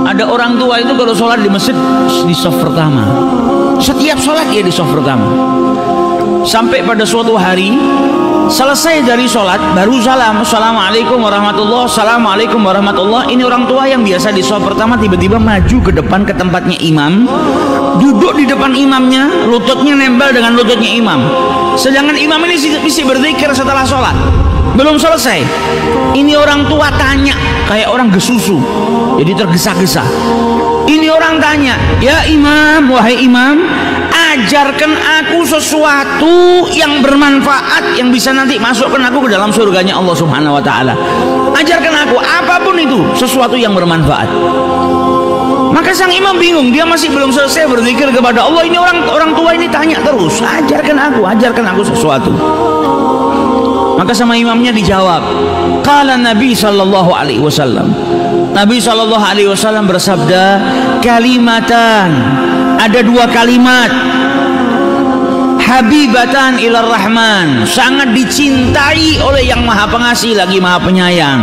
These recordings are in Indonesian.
Ada orang tua itu kalau sholat di masjid di shaf pertama. Setiap sholat dia di shaf pertama. Sampai pada suatu hari selesai dari sholat baru salam, assalamualaikum warahmatullah, assalamualaikum warahmatullah. Ini orang tua yang biasa di shaf pertama tiba-tiba maju ke depan ke tempatnya imam, duduk di depan imamnya, lututnya nempel dengan lututnya imam. Sedangkan imam ini mesti berzikir setelah sholat, belum selesai. Ini orang tua tanya kayak orang gesusu, jadi tergesa-gesa. Ini orang tanya, ya imam, wahai imam, ajarkan aku sesuatu yang bermanfaat yang bisa nanti masukkan aku ke dalam surganya Allah Subhanahu wa taala. Ajarkan aku apapun itu, sesuatu yang bermanfaat. Maka sang imam bingung, dia masih belum selesai berzikir kepada Allah. Ini orang tua ini tanya terus, ajarkan aku sesuatu. Maka sama imamnya dijawab, qala Nabi sallallahu alaihi wasallam. Nabi sallallahu alaihi wasallam bersabda, kalimatan, ada dua kalimat, habibatan ilar rahman, sangat dicintai oleh yang maha pengasih lagi maha penyayang.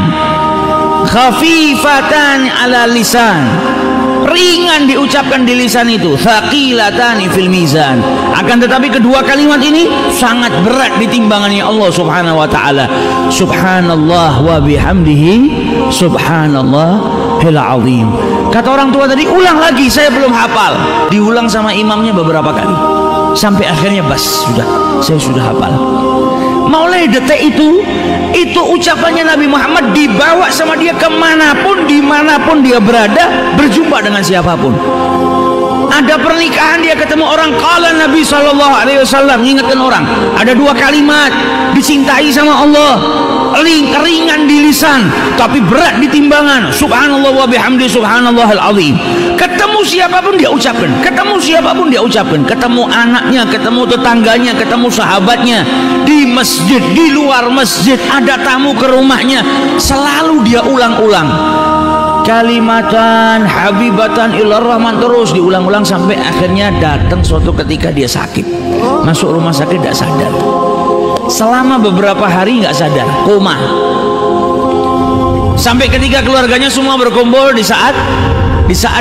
Khafifatan ala lisan, ringan diucapkan di lisan itu, thaqilatani fil mizan, akan tetapi kedua kalimat ini sangat berat di timbangannya Allah Subhanahu wa taala. Subhanallah wa bihamdihi, subhanallahil azim. Kata orang tua tadi, ulang lagi, saya belum hafal. Diulang sama imamnya beberapa kali sampai akhirnya saya sudah hafal. Mulai detik itu ucapannya Nabi Muhammad dibawa sama dia kemanapun, dimanapun dia berada, berjumpa dengan siapapun. Ada pernikahan dia ketemu orang, qala Nabi sallallahu alaihi wasallam, ingatkan orang. Ada dua kalimat dicintai sama Allah, ringan di lisan tapi berat di timbangan, subhanallah wa bihamdi subhanallahil azim. Ketemu siapapun dia ucapkan, ketemu anaknya, ketemu tetangganya, ketemu sahabatnya, di masjid, di luar masjid, ada tamu ke rumahnya, selalu dia ulang-ulang. Kalimatan habibatan ilar rahman, terus diulang-ulang sampai akhirnya datang suatu ketika dia sakit, masuk rumah sakit tidak sadar. Selama beberapa hari nggak sadar, koma. Sampai ketika keluarganya semua berkumpul, di saat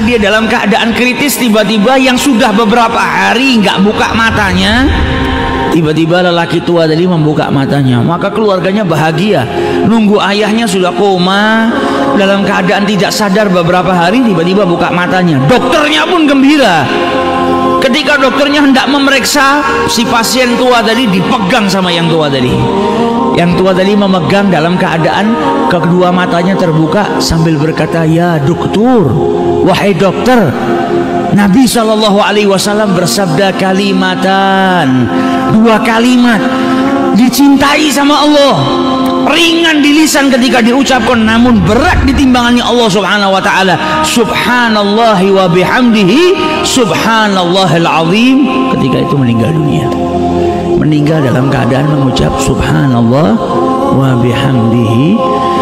dia dalam keadaan kritis, tiba-tiba yang sudah beberapa hari nggak buka matanya, tiba-tiba lelaki tua tadi membuka matanya. Maka keluarganya bahagia, nunggu ayahnya sudah koma dalam keadaan tidak sadar beberapa hari, tiba-tiba buka matanya. Dokternya pun gembira. Ketika dokternya hendak memeriksa, si pasien tua tadi dipegang sama yang tua tadi. Yang tua tadi memegang dalam keadaan kedua matanya terbuka sambil berkata, ya dokter, wahai dokter, Nabi sallallahu alaihi wasallam bersabda kalimatan, dua kalimat dicintai sama Allah, ringan di lisan ketika diucapkan namun berat di timbangannya Allah Subhanahu wa taala. Subhanallahi wa bihamdihi, subhanallahil azim. Ketika itu meninggal dunia, meninggal dalam keadaan mengucap subhanallah wa bihamdihi,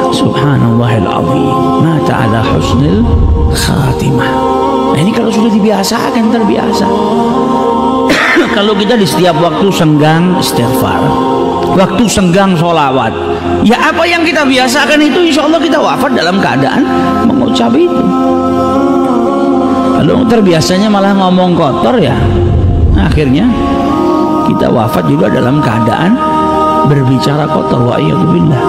subhanallahil azim. Mata ala husnil khatimah. Nah, ini kalau sudah dibiasakan, terbiasa. Kalau kita di setiap waktu senggang istighfar, waktu senggang sholawat, ya apa yang kita biasakan itu, insya Allah kita wafat dalam keadaan mengucap itu. Kalau terbiasanya malah ngomong kotor, ya akhirnya kita wafat juga dalam keadaan berbicara kotor. Wa iyyazubillah.